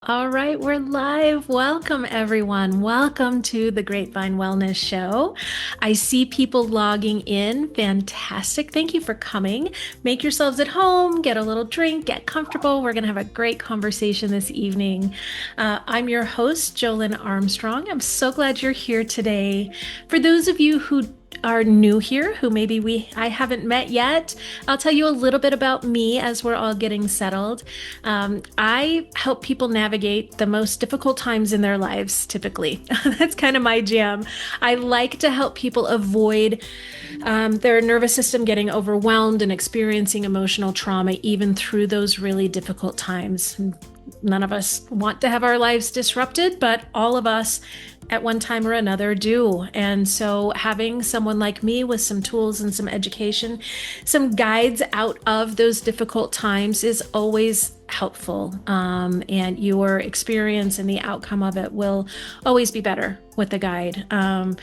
All right, we're live. Welcome, everyone. Welcome to the Grapevine Wellness Show. I see people logging in. Fantastic. Thank you for coming. Make yourselves at home, get a little drink, get comfortable. We're going to have a great conversation this evening. I'm your host, Jolynn Armstrong. I'm so glad you're here today. For those of you who are new here, who maybe I haven't met yet, I'll tell you a little bit about me as we're all getting settled. I help people navigate the most difficult times in their lives, typically. That's kind of my jam. I like to help people avoid their nervous system getting overwhelmed and experiencing emotional trauma, even through those really difficult times. None of us want to have our lives disrupted, but all of us at one time or another do. And so having someone like me with some tools and some education, some guides out of those difficult times is always helpful. And your experience and the outcome of it will always be better with a guide. I'm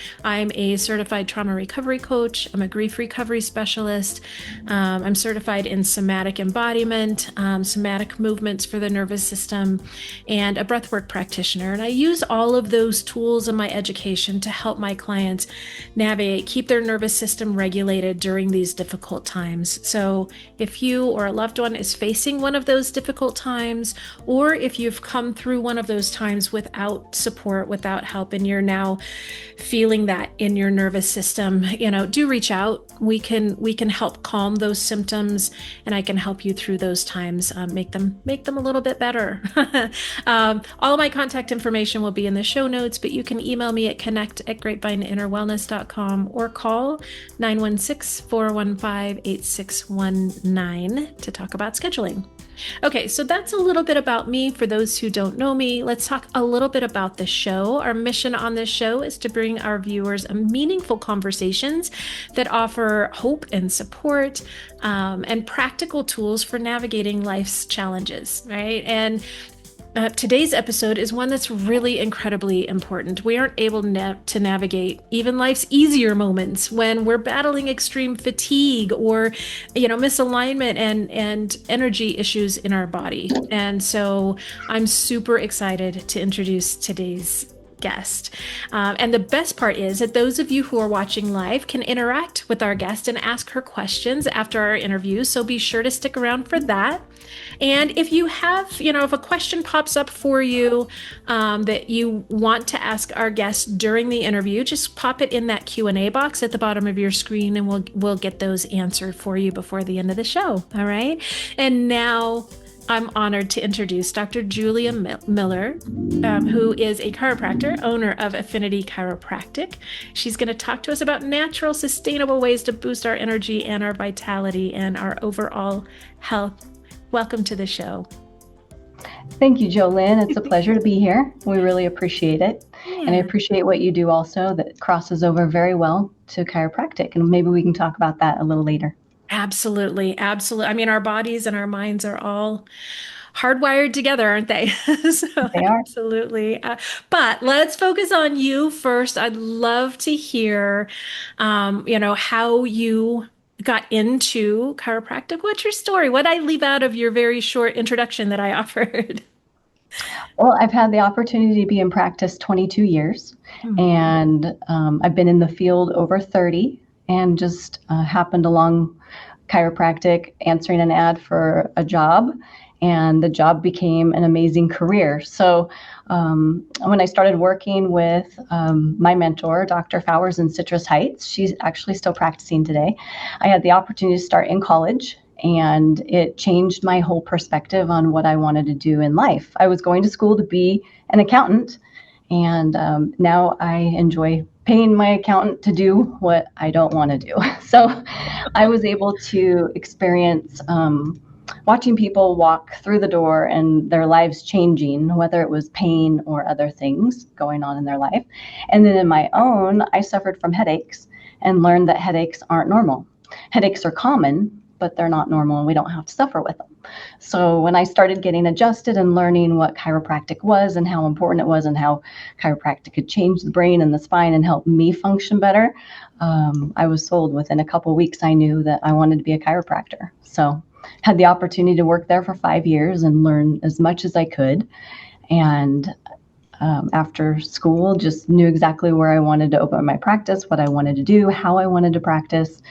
a certified trauma recovery coach. I'm a grief recovery specialist. I'm certified in somatic embodiment, somatic movements for the nervous system, and a breathwork practitioner. And I use all of those tools in my education to help my clients navigate, keep their nervous system regulated during these difficult times. So if you or a loved one is facing one of those difficult times, or if you've come through one of those times without support, without help, and you're now feeling that in your nervous system, do reach out. We can help calm those symptoms, and I can help you through those times, make them a little bit better. All of my contact information will be in the show notes, but you can email me at connect@grapevineinnerwellness.com or call 916-415-8619 to talk about scheduling. Okay, so that's a little bit about me. For those who don't know me, let's talk a little bit about the show. Our mission on this show is to bring our viewers meaningful conversations that offer hope and support, and practical tools for navigating life's challenges, right? And today's episode is one that's really incredibly important. We aren't able to navigate even life's easier moments when we're battling extreme fatigue or, misalignment and energy issues in our body. And so I'm super excited to introduce today's guest. And the best part is that those of you who are watching live can interact with our guest and ask her questions after our interview. So be sure to stick around for that. And if you have, if a question pops up for you that you want to ask our guest during the interview, just pop it in that Q&A box at the bottom of your screen, and we'll get those answered for you before the end of the show. All right. And now I'm honored to introduce Dr. Julia Miller, who is a chiropractor, owner of Affinity Chiropractic. She's going to talk to us about natural, sustainable ways to boost our energy and our vitality and our overall health. Welcome to the show. Thank you, Jolynn. It's a pleasure to be here. We really appreciate it. Yeah. And I appreciate what you do also that crosses over very well to chiropractic. And maybe we can talk about that a little later. Absolutely. Absolutely. I mean, our bodies and our minds are all hardwired together, aren't they? So, they are. Absolutely. But let's focus on you first. I'd love to hear, how you got into chiropractic. What's your story? What did I leave out of your very short introduction that I offered? Well, I've had the opportunity to be in practice 22 years, and I've been in the field over 30, and just happened along chiropractic, answering an ad for a job, and the job became an amazing career. So when I started working with my mentor, Dr. Fowers in Citrus Heights, she's actually still practicing today, I had the opportunity to start in college, and it changed my whole perspective on what I wanted to do in life. I was going to school to be an accountant, and now I enjoy paying my accountant to do what I don't want to do. So I was able to experience watching people walk through the door and their lives changing, whether it was pain or other things going on in their life. And then in my own, I suffered from headaches and learned that headaches aren't normal. Headaches are common, but they're not normal, and we don't have to suffer with them. So when I started getting adjusted and learning what chiropractic was and how important it was and how chiropractic could change the brain and the spine and help me function better, I was sold. Within a couple of weeks. I knew that I wanted to be a chiropractor. So had the opportunity to work there for 5 years and learn as much as I could. And after school, just knew exactly where I wanted to open my practice, what I wanted to do, how I wanted to practice.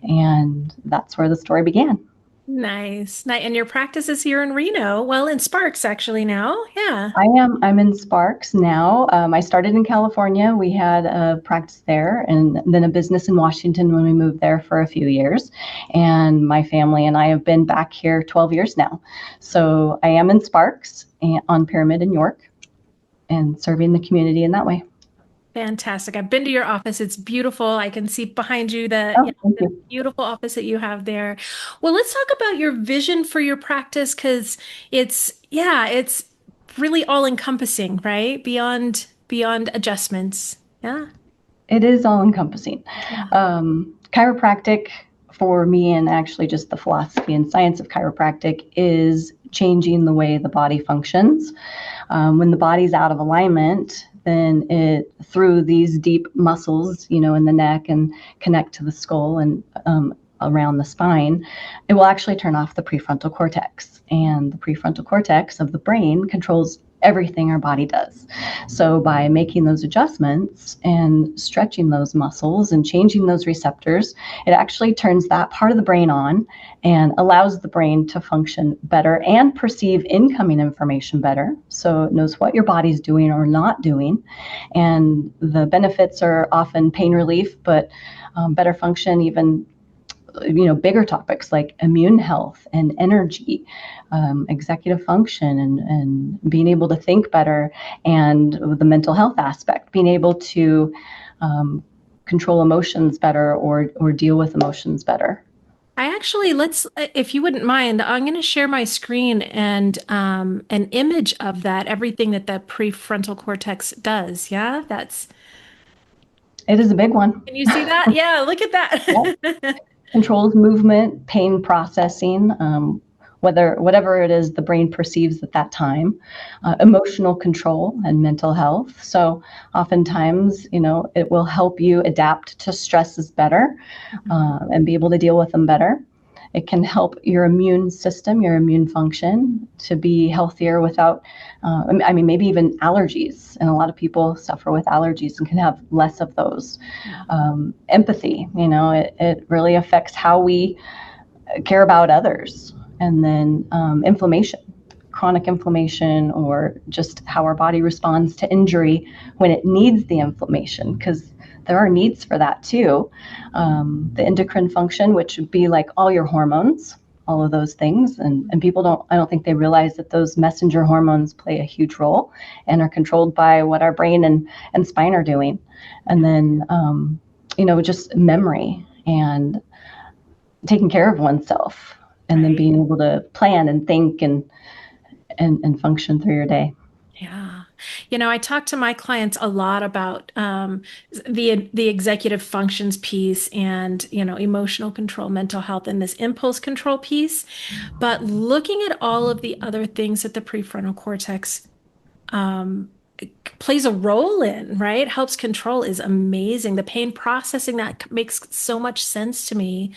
And that's where the story began. Nice. Nice. And your practice is here in Reno. Well, in Sparks actually now. Yeah. I'm in Sparks now. I started in California. We had a practice there and then a business in Washington when we moved there for a few years. And my family and I have been back here 12 years now. So I am in Sparks on Pyramid in York and serving the community in that way. Fantastic. I've been to your office. It's beautiful. I can see behind you Oh, thank the you. beautiful office that you have there. Well, let's talk about your vision for your practice because it's really all encompassing, right? Beyond adjustments. Yeah. It is all encompassing. Yeah. Chiropractic for me, and actually just the philosophy and science of chiropractic, is changing the way the body functions. When the body's out of alignment, then it, through these deep muscles, in the neck and connect to the skull and around the spine, it will actually turn off the prefrontal cortex. And the prefrontal cortex of the brain controls everything our body does. So by making those adjustments and stretching those muscles and changing those receptors, it actually turns that part of the brain on and allows the brain to function better and perceive incoming information better. So it knows what your body's doing or not doing. And the benefits are often pain relief, but better function, even bigger topics like immune health and energy, executive function, and being able to think better, and the mental health aspect, being able to control emotions better or deal with emotions better. I actually, if you wouldn't mind, I'm going to share my screen and an image of that, everything that the prefrontal cortex does. Yeah, It is a big one. can you see that? Yeah, look at Yep. that. Controls movement, pain processing, whatever it is the brain perceives at that time, emotional control and mental health. So oftentimes, it will help you adapt to stresses better and be able to deal with them better. It can help your immune system, your immune function to be healthier without, maybe even allergies. And a lot of people suffer with allergies and can have less of those. Empathy, it really affects how we care about others. And then inflammation, chronic inflammation, or just how our body responds to injury when it needs the inflammation, because there are needs for that too. The endocrine function, which would be like all your hormones, all of those things. And I don't think they realize that those messenger hormones play a huge role and are controlled by what our brain and spine are doing. And then, just memory and taking care of oneself, and then Right. being able to plan and think and function through your day. Yeah. I talk to my clients a lot about the executive functions piece and, emotional control, mental health, and this impulse control piece. But looking at all of the other things that the prefrontal cortex um, plays a role in, right? Helps control is amazing. The pain processing that makes so much sense to me,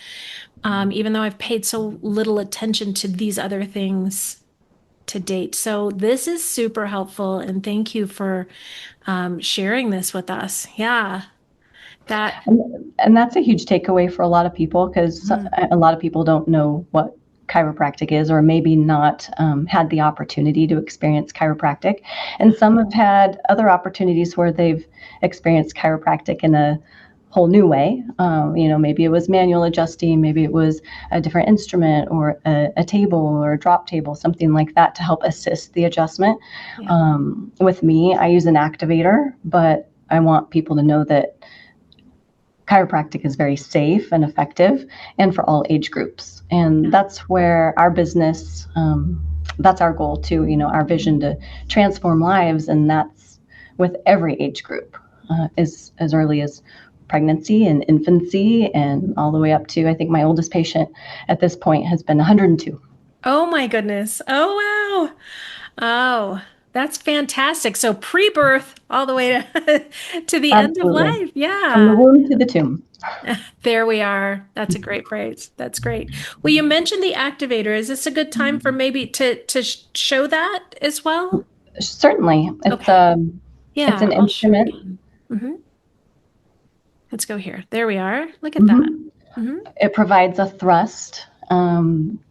even though I've paid so little attention to these other things to date. So this is super helpful, and thank you for sharing this with us. Yeah, that. And that's a huge takeaway for a lot of people, because Mm, a lot of people don't know what chiropractic is, or maybe not had the opportunity to experience chiropractic. And some have had other opportunities where they've experienced chiropractic in a whole new way. Maybe it was manual adjusting, maybe it was a different instrument, or a table or a drop table, something like that to help assist the adjustment. yeah, With me, I use an activator, but I want people to know that chiropractic is very safe and effective, and for all age groups. And that's where our business, that's our goal too, our vision to transform lives. And that's with every age group, is as early as pregnancy and infancy, and all the way up to, I think my oldest patient at this point has been 102. oh my goodness. Oh wow. Oh, that's fantastic. So pre-birth all the way to the end of Absolutely. life. From the Yeah. womb to the tomb. There we are. That's a great phrase. That's great. Well, you mentioned the activator. Is this a good time for maybe to show that as well? Certainly. Okay. It's Yeah, an I'll share instrument. again. Let's go here. There we are. Look at that. Mhm. It provides a thrust.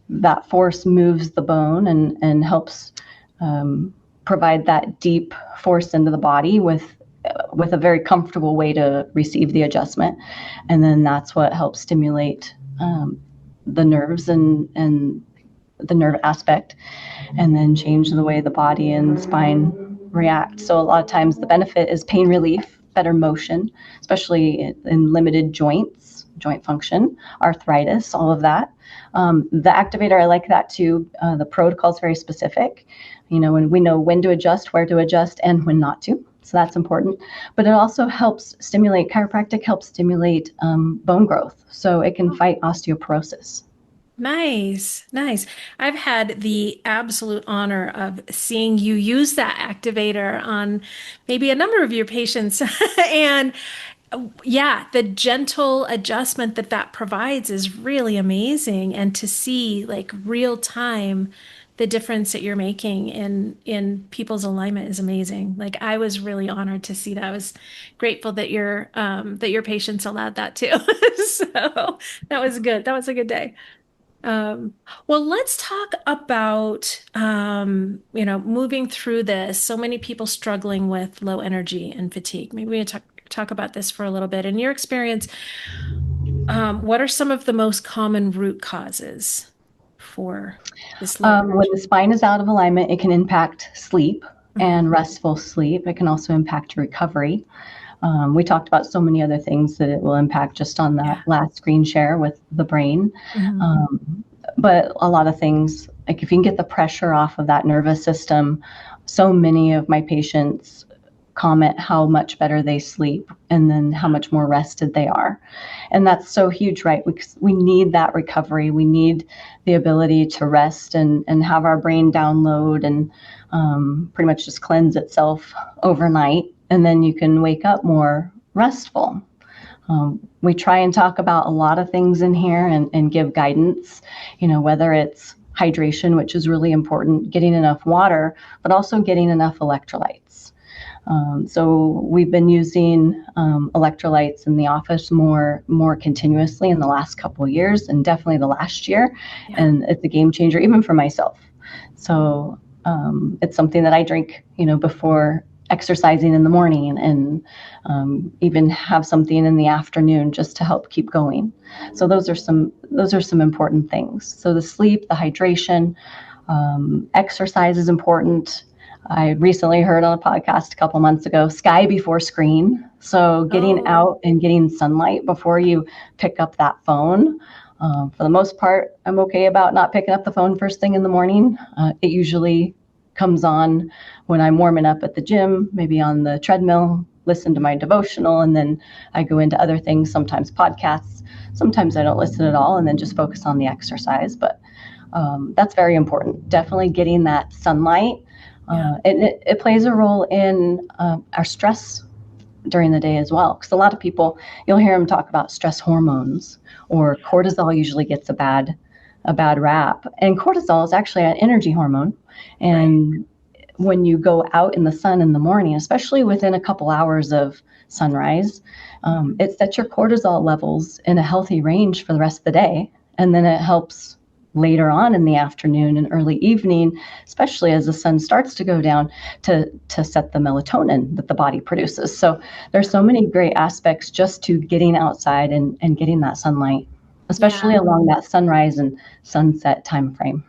That force moves the bone and helps um, provide that deep force into the body with a very comfortable way to receive the adjustment. And then that's what helps stimulate the nerves and the nerve aspect, and then change the way the body and spine react. So a lot of times the benefit is pain relief, better motion, especially in limited joints, joint function, arthritis, all of that. The activator, I like that too. The protocol is very specific. When we know when to adjust, where to adjust, and when not to. So that's important. But it also helps stimulate, chiropractic helps stimulate bone growth. So it can fight osteoporosis. Nice, nice. I've had the absolute honor of seeing you use that activator on maybe a number of your patients. And yeah, the gentle adjustment that that provides is really amazing. And to see like real time the difference that you're making in people's alignment is amazing. Like I was really honored to see that. I was grateful that your patients allowed that too. So that was good. That was a good day. Um, well, let's talk about, moving through this. So many people struggling with low energy and fatigue. Maybe we talk about this for a little bit. In your experience, what are some of the most common root causes for this low When energy? the spine is out of alignment, it can impact sleep Mhm. and restful sleep. It can also impact recovery. We talked about so many other things that it will impact just on that Yeah. last screen share with the brain. Mhm. Um, but a lot of things, like if you can get the pressure off of that nervous system, so many of my patients comment how much better they sleep and then how much more rested they are. And that's so huge, right? We need that recovery. We need the ability to rest and have our brain download and pretty much just cleanse itself overnight. And then you can wake up more restful. We try and talk about a lot of things in here and give guidance, whether it's hydration, which is really important, getting enough water, but also getting enough electrolytes. So we've been using electrolytes in the office more continuously in the last couple of years, and definitely the last year. Yeah. And it's a game changer, even for myself. So it's something that I drink, before exercising in the morning, and even have something in the afternoon just to help keep going. So those are some important things. So the sleep, the hydration, exercise is important. I recently heard on a podcast a couple months ago, sky before screen. So getting Oh, out and getting sunlight before you pick up that phone. For the most part, I'm okay about not picking up the phone first thing in the morning. It usually comes on when I'm warming up at the gym, maybe on the treadmill, listen to my devotional, and then I go into other things, sometimes podcasts. Sometimes I don't listen at all and then just focus on the exercise. But that's very important. Definitely getting that sunlight. yeah. And it plays a role in our stress during the day as well. Because a lot of people, you'll hear them talk about stress hormones, or cortisol usually gets a bad rap. And cortisol is actually an energy hormone. Right. And when you go out in the sun in the morning, especially within a couple hours of sunrise, Mhm. it sets your cortisol levels in a healthy range for the rest of the day. And then it helps later on in the afternoon and early evening, especially as the sun starts to go down, to set the melatonin that the body produces. So there's so many great aspects just to getting outside and getting that sunlight, especially Yeah. along that sunrise and sunset time frame.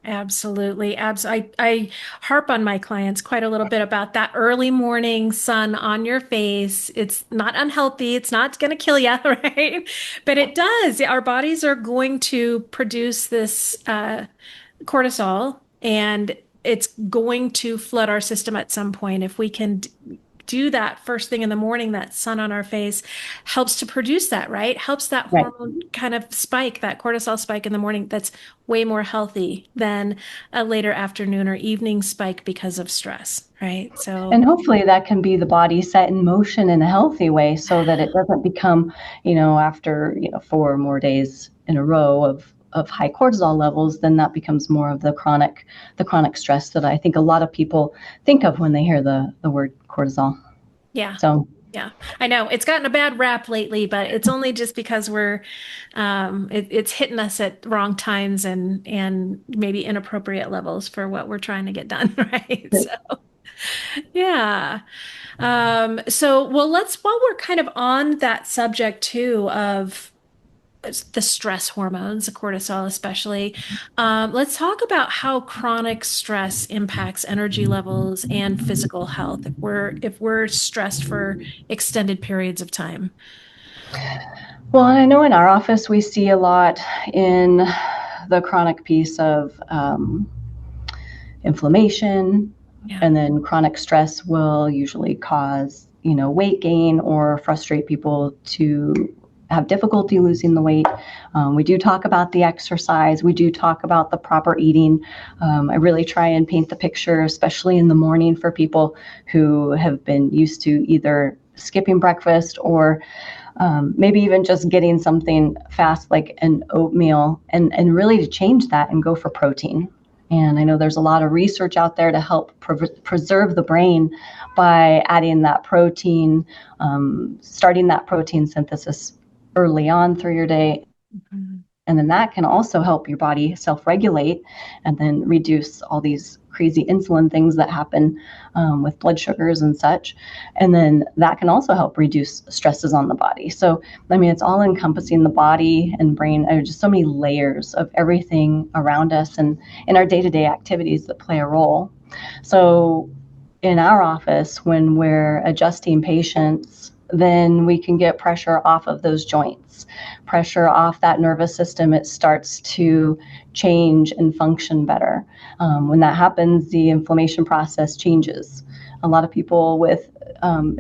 Absolutely. I harp on my clients quite a little bit about that early morning sun on your face. It's not unhealthy. It's not going to kill you, right? But it does. Our bodies are going to produce this cortisol, and it's going to flood our system at some point. If we can do that first thing in the morning, that sun on our face helps to produce that, right? Helps that Right. hormone kind of spike, that cortisol spike in the morning. That's way more healthy than a later afternoon or evening spike because of stress, right? So, And hopefully that can be the body set in motion in a healthy way so that it doesn't become, after, 4 more days in a row of high cortisol levels, then that becomes more of the chronic stress that I think a lot of people think of when they hear the word cortisol. Yeah. So Yeah, I know it's gotten a bad rap lately, but it's only just because it's hitting us at wrong times and maybe inappropriate levels for what we're trying to get done, right? So, yeah. So while we're kind of on that subject too of the stress hormones, the cortisol especially, let's talk about how chronic stress impacts energy levels and physical health if we're stressed for extended periods of time. well, I know in our office we see a lot in the chronic piece of inflammation, Yeah. and then chronic stress will usually cause, weight gain or frustrate people to have difficulty losing the weight. We do talk about the exercise. We do talk about the proper eating. I really try and paint the picture, especially in the morning, for people who have been used to either skipping breakfast or maybe even just getting something fast like an oatmeal, and really to change that and go for protein. And I know there's a lot of research out there to help preserve the brain by adding that protein, starting that protein synthesis early on through your day. Mhm. And then that can also help your body self-regulate and then reduce all these crazy insulin things that happen with blood sugars and such. And then that can also help reduce stresses on the body. So, I mean, it's all encompassing the body and brain. There's just so many layers of everything around us and in our day-to-day activities that play a role. So in our office, when we're adjusting patients, then we can get pressure off of those joints, pressure off that nervous system. It starts to change and function better. When that happens, the inflammation process changes. A lot of people with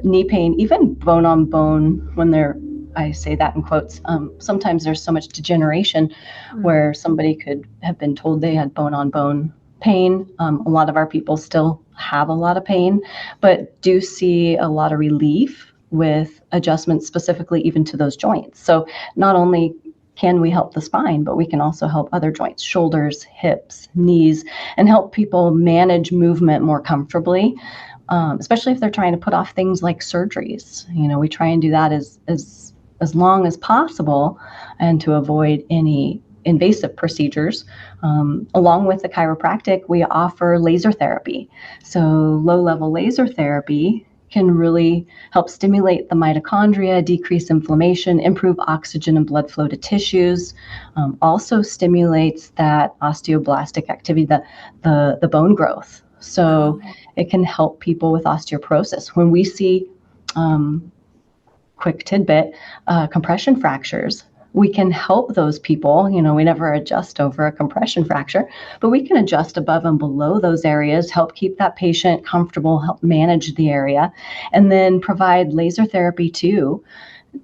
knee pain, even bone on bone, when they're, I say that in quotes, sometimes there's so much degeneration Mm. where somebody could have been told they had bone on bone pain. A lot of our people still have a lot of pain, but do see a lot of relief with adjustments specifically even to those joints. So not only can we help the spine, but we can also help other joints, shoulders, hips, knees, and help people manage movement more comfortably, especially if they're trying to put off things like surgeries. We try and do that as long as possible and to avoid any invasive procedures. Along with the chiropractic, we offer laser therapy. So low-level laser therapy can really help stimulate the mitochondria, decrease inflammation, improve oxygen and blood flow to tissues. Also stimulates that osteoblastic activity, the bone growth. So Oh, it can help people with osteoporosis. When we see quick tidbit, compression fractures, we can help those people. We never adjust over a compression fracture, but we can adjust above and below those areas, help keep that patient comfortable, help manage the area, and then provide laser therapy too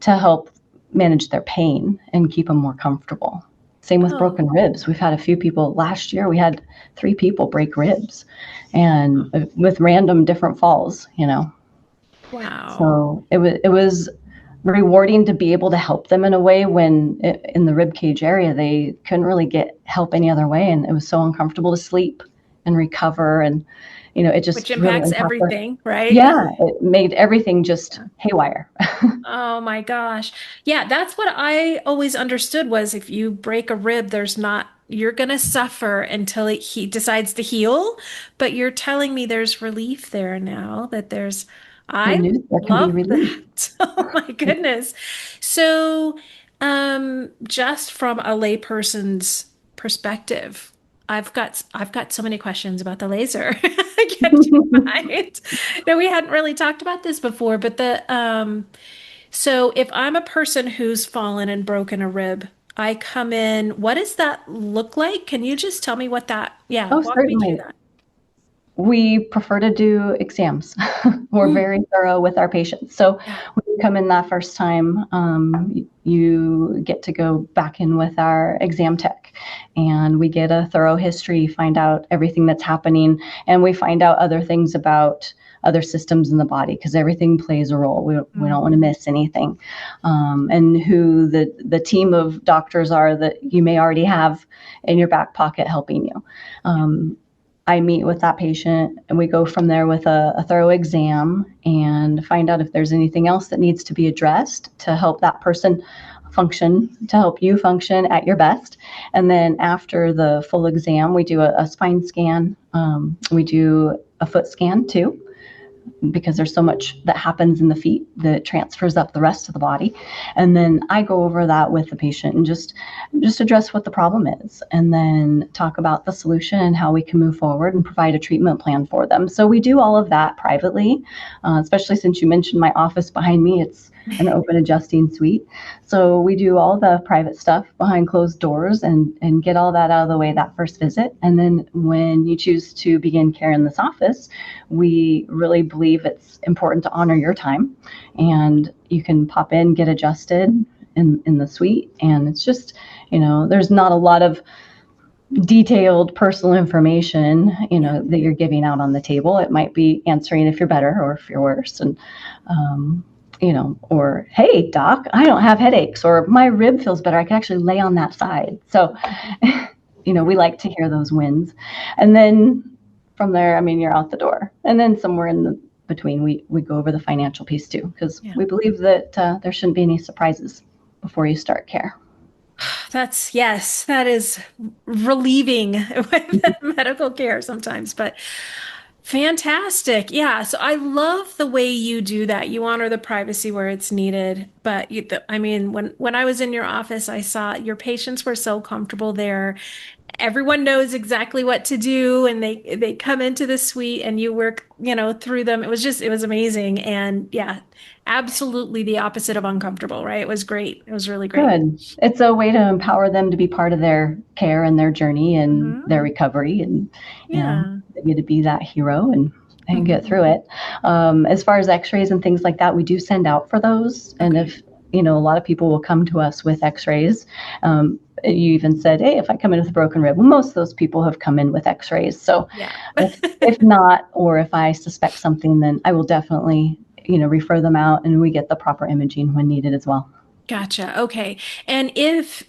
to help manage their pain and keep them more comfortable. Same with oh, broken ribs. We've had a few people last year, we had 3 people break ribs and with random different falls. wow. So it was rewarding to be able to help them in a way when in the rib cage area they couldn't really get help any other way, and it was so uncomfortable to sleep and recover, and it Which just really impacts impacted. everything, right? Yeah, it made everything just haywire. Oh my gosh. Yeah, that's what I always understood was if you break a rib, you're gonna suffer until he decides to heal. But you're telling me there's relief there now, Good I news, there can be love relief. that. Oh my goodness. So, just from a layperson's perspective, I've got so many questions about the laser. Can't you mind? No, we hadn't really talked about this before, but so if I'm a person who's fallen and broken a rib, I come in, what does that look like? Can you just tell me yeah, Oh, walk me through certainly. that. We prefer to do exams. We're Mm, very thorough with our patients. So yeah. when you come in that first time, you get to go back in with our exam tech, and we get a thorough history, find out everything that's happening, and we find out other things about other systems in the body because everything plays a role. We don't want to Mhm. miss anything. And who the team of doctors are that you may already have in your back pocket helping you. Yeah. I meet with that patient and we go from there with a thorough exam and find out if there's anything else that needs to be addressed to help that person function, to help you function at your best. And then after the full exam, we do a spine scan. We do a foot scan too, because there's so much that happens in the feet that transfers up the rest of the body. And then I go over that with the patient and just address what the problem is, and then talk about the solution and how we can move forward and provide a treatment plan for them. So we do all of that privately, especially since you mentioned my office behind me. It's an open adjusting suite. So we do all the private stuff behind closed doors and get all that out of the way that first visit. And then when you choose to begin care in this office, we really believe it's important to honor your time, and you can pop in, get adjusted in the suite. And it's just, there's not a lot of detailed personal information, Yeah. that you're giving out on the table. It might be answering if you're better or if you're worse. And, or, hey, doc, I don't have headaches, or my rib feels better. I can actually lay on that side. So, we like to hear those wins. And then from there, I mean, you're out the door. And then somewhere in the between, we go over the financial piece too, because Yeah. we believe that there shouldn't be any surprises before you start care. Yes, that is relieving with medical care sometimes, but fantastic. Yeah. So I love the way you do that. You honor the privacy where it's needed. But I mean, when I was in your office, I saw your patients were so comfortable there. Everyone knows exactly what to do, and they come into the suite and you work, through them. It was amazing. And yeah, absolutely the opposite of uncomfortable, right? It was great. It was really great. Good. It's a way to empower them to be part of their care and their journey and Hmm. their recovery, and Yeah. they get to be that hero and get Hmm. through it. As far as X-rays and things like that, we do send out for those, and Okay. if a lot of people will come to us with X-rays. You even said, "Hey, if I come in with a broken rib," well, most of those people have come in with X-rays. So, Yeah. if not, or if I suspect something, then I will definitely refer them out, and we get the proper imaging when needed as well. Gotcha. Okay. And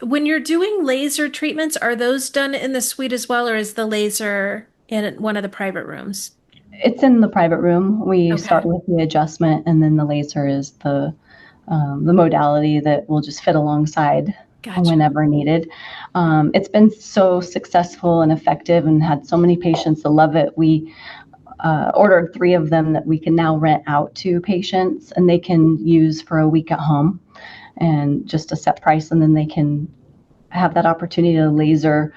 when you're doing laser treatments, are those done in the suite as well, or is the laser in one of the private rooms? It's in the private room. We start Okay. with the adjustment, and then the laser is the modality that will just fit alongside Gotcha. whenever needed. It's been so successful and effective, and had so many patients that love it. We ordered 3 of them that we can now rent out to patients, and they can use for a week at home, and just a set price, and then they can have that opportunity to laser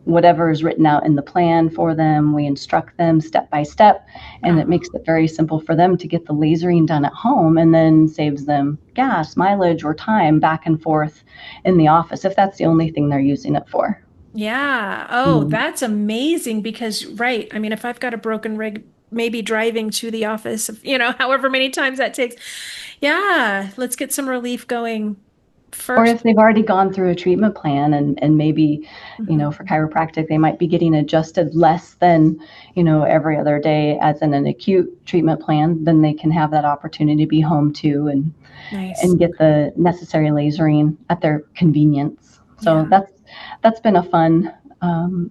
whatever is written out in the plan for them. We instruct them step by step, and it makes Oh, it very simple for them to get the lasering done at home, and then saves them gas, mileage, or time back and forth in the office if that's the only thing they're using it for. yeah. Oh, Mm. that's amazing because, right. I mean, if I've got a broken rig, maybe driving to the office, however many times that takes. Yeah, let's get some relief going Or first. if they've already gone through a treatment plan, and maybe, for Mhm. chiropractic, they might be getting adjusted less than, every other day as in an acute treatment plan, then they can have that opportunity to be home too, Nice. and get Okay. the necessary lasering at their convenience. So Yeah. that's been a fun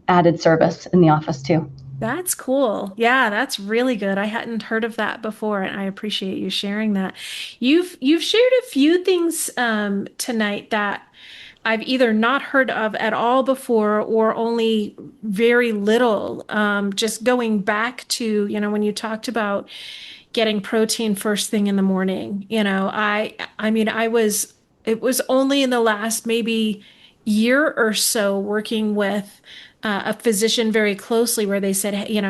added service in the office too. That's cool. Yeah, that's really good. I hadn't heard of that before, and I appreciate you sharing that. You've shared a few things tonight that I've either not heard of at all before or only very little. Just going back to, when you talked about getting protein first thing in the morning, I mean, it was only in the last maybe year or so working with a physician very closely where they said, hey,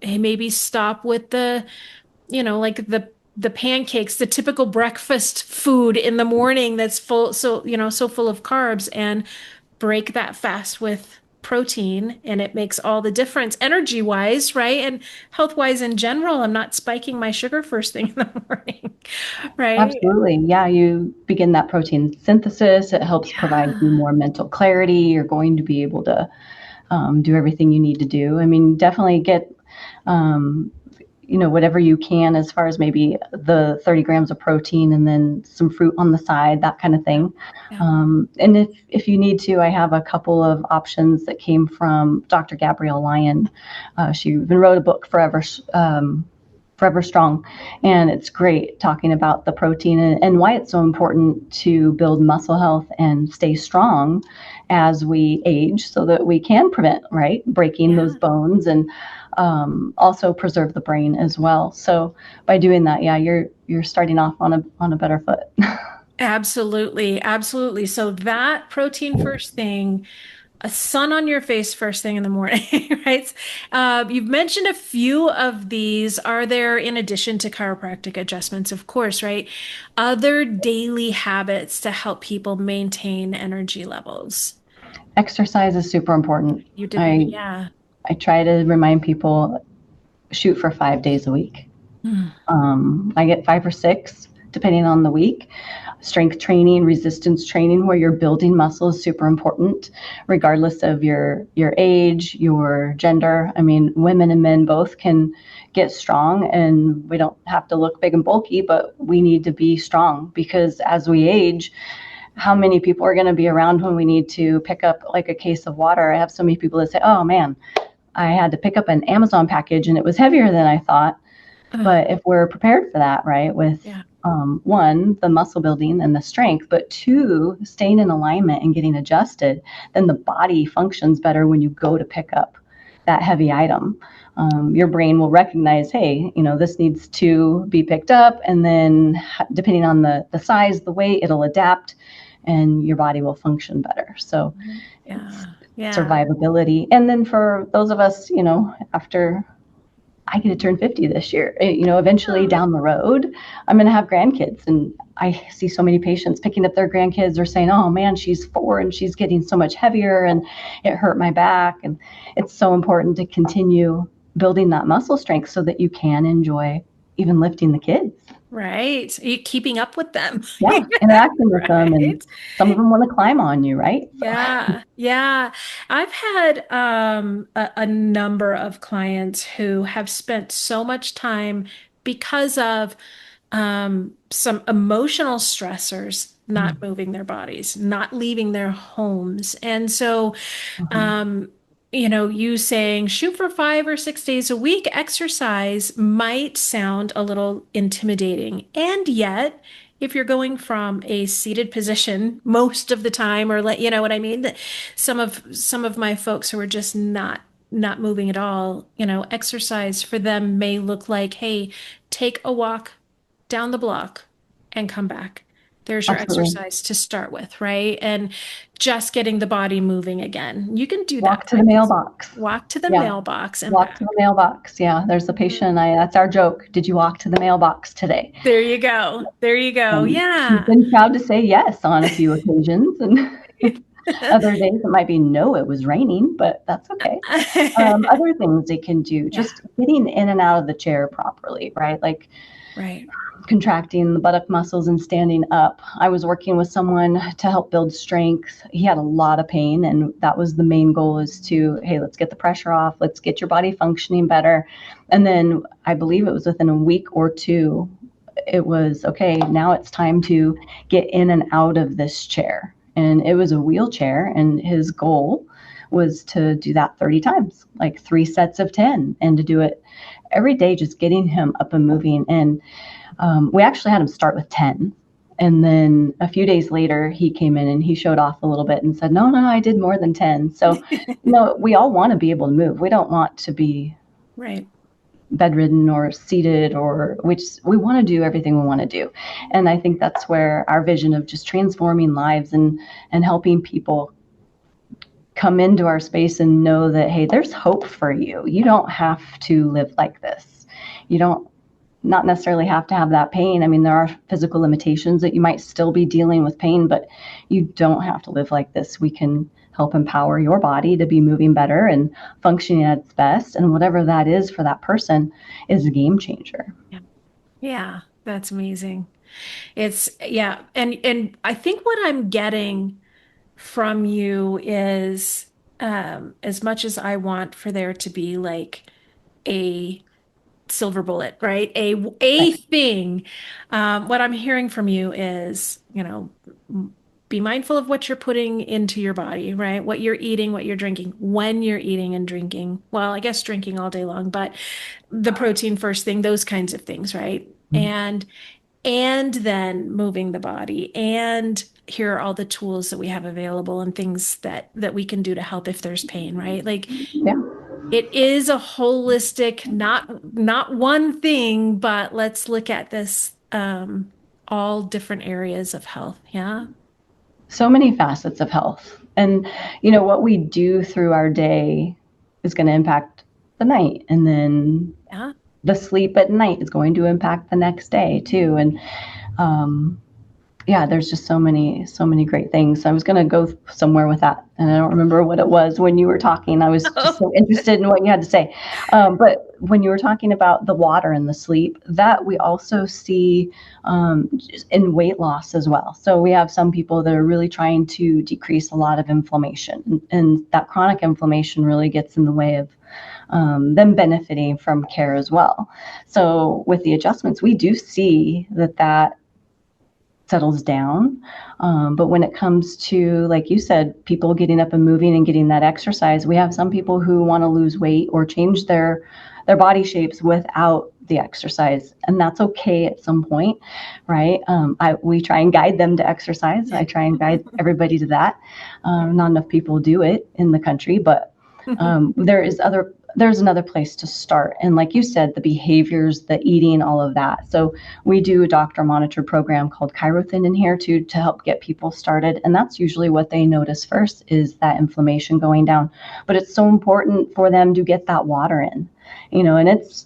hey, maybe stop with like the pancakes, the typical breakfast food in the morning that's full, so full of carbs, and break that fast with protein, and it makes all the difference energy wise, right? And health wise in general. I'm not spiking my sugar first thing in the morning, right? Absolutely. Yeah, you begin that protein synthesis. It helps provide you Yeah. more mental clarity. You're going to be able to do everything you need to do. I mean, definitely get, um, whatever you can as far as maybe the 30 grams of protein and then some fruit on the side, that kind of Yeah. thing. Yeah. And if you need to, I have a couple of options that came from Dr. Gabrielle Lyon. She even wrote a book, Forever Strong. And it's great talking about the protein and why it's so important to build muscle health and stay strong as we age so that we can prevent, right, breaking those Yeah. bones and also preserve the brain as well. So by doing that, yeah, you're starting off on a better foot. Absolutely. Absolutely. So that protein first thing, a sun on your face first thing in the morning, right? You've mentioned a few of these. Are there, in addition to chiropractic adjustments, of course, right? Other daily habits to help people maintain energy levels? Exercise is super important. You did, I yeah. I try to remind people shoot for 5 days a week. Mm. I get 5 or 6 depending on the week. Strength training, resistance training, where you're building muscle is super important, regardless of your age, your gender. I mean, women and men both can get strong, and we don't have to look big and bulky, but we need to be strong because as we age, how many people are going to be around when we need to pick up like a case of water? I have so many people that say, "Oh man, I had to pick up an Amazon package and it was heavier than I thought." Ugh, But if we're prepared for that, right, with yeah. one, the muscle building and the strength, but two, staying in alignment and getting adjusted, then the body functions better when you go to pick up that heavy item. Your brain will recognize, hey, this needs to be picked up. And then depending on the size, the weight, it'll adapt and your body will function better. So it's Yeah. Yeah. survivability. And then for those of us, after I get to turn 50 this year. Eventually Oh, down the road, I'm going to have grandkids. And I see so many patients picking up their grandkids or saying, oh man, she's 4 and she's getting so much heavier and it hurt my back. And it's so important to continue building that muscle strength so that you can enjoy even lifting the kids. right. Are you keeping up with them? Yeah, interacting with them. And Right. some of them want to climb on you, right? So, Yeah, yeah. I've had a number of clients who have spent so much time because of some emotional stressors not moving their bodies, not leaving their homes. And so mhm, um, you saying shoot for 5 or 6 days a week exercise might sound a little intimidating. And yet, if you're going from a seated position most of the time, or let you know what I mean, that some of my folks who are just not moving at all, exercise for them may look like, hey, take a walk down the block and come back. There's your absolutely. exercise to start with, right? And just getting the body moving again. You can do that Walk to the 5 days. mailbox. Walk to the Yeah. mailbox and Walk to the back. mailbox. Yeah, there's a Mhm. patient. That's our joke. Did you walk to the mailbox today? There you go. There you go. And she's Yeah. been proud to say yes on a few occasions. And other days it might be no, it was raining, but that's okay. Other things they can do, Yeah. just getting in and out of the chair properly, right? Like Right. contracting the buttock muscles and standing up. I was working with someone to help build strength. He had a lot of pain, and that was the main goal is to, hey, let's get the pressure off. Let's get your body functioning better. And then I believe it was within a week or two, it was, okay, now it's time to get in and out of this chair. And it was a wheelchair, and his goal was to do that 30 times, like 3 sets of 10, and to do it every day, just getting him up and moving. And we actually had him start with 10. And then a few days later, he came in and he showed off a little bit and said, no, no, I did more than 10. So, we all want to be able to move. We don't want to be Right. bedridden or seated, or which we want to do everything we want to do. And I think that's where our vision of just transforming lives and helping people come into our space and know that, hey, there's hope for you. You don't have to live like this. You don't not necessarily have to have that pain. I mean, there are physical limitations that you might still be dealing with pain, but you don't have to live like this. We can help empower your body to be moving better and functioning at its best. And whatever that is for that person is a game changer. Yeah. Yeah, that's amazing. It's yeah, and I think what I'm getting from you is as much as I want for there to be like a silver bullet, right? A Right. thing. What I'm hearing from you is, be mindful of what you're putting into your body, right? What you're eating, what you're drinking, when you're eating and drinking. Well, I guess drinking all day long, but the protein first thing, those kinds of things, right? And then moving the body, and here are all the tools that we have available and things that we can do to help if there's pain, right? Like Yeah. it is a holistic, not one thing, but let's look at this all different areas of health. Yeah. So many facets of health. And, you know, what we do through our day is going to impact the night. And then Yeah. the sleep at night is going to impact the next day too. And yeah, there's just so many great things. I was going to go somewhere with that, and I don't remember what it was when you were talking. I was just so interested in what you had to say. But when you were talking about the water and the sleep, that we also see in weight loss as well. So we have some people that are really trying to decrease a lot of inflammation, and that chronic inflammation really gets in the way of them benefiting from care as well. So with the adjustments, we do see that settles down. But when it comes to, like you said, people getting up and moving and getting that exercise, we have some people who want to lose weight or change their body shapes without the exercise, and that's okay at some point, right? We try and guide them to exercise. I try and guide everybody to that. Not enough people do it in the country, but there's another place to start. And like you said, the behaviors, the eating, all of that. So we do a doctor monitored program called Chirothin in here to help get people started. And that's usually what they notice first is that inflammation going down. But it's so important for them to get that water in, and it's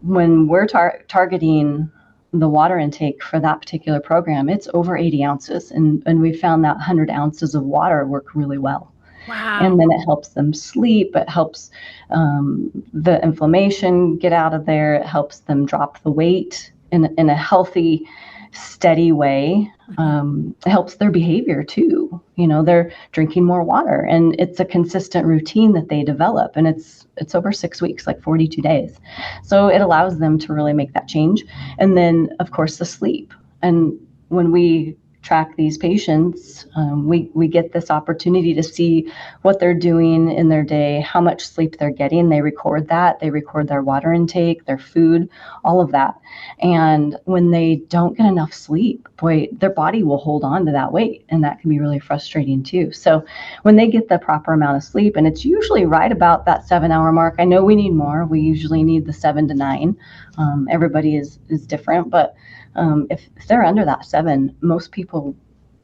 when we're targeting the water intake for that particular program, it's over 80 ounces. And we found that 100 ounces of water work really well. And Wow. then it helps them sleep. It helps the inflammation get out of there. It helps them drop the weight in a healthy, steady way. It helps their behavior too. They're drinking more water, and it's a consistent routine that they develop. And it's over 6 weeks, like 42 days. So it allows them to really make that change. And then, of course, the sleep. And when we track these patients, we get this opportunity to see what they're doing in their day, how much sleep they're getting. They record that. They record their water intake, their food, all of that. And when they don't get enough sleep, boy, their body will hold on to that weight, and that can be really frustrating too. So when they get the proper amount of sleep, and it's usually right about that 7 hour mark. I know we need more. We usually need the 7 to 9. Everybody is different, but if they're under that 7, most people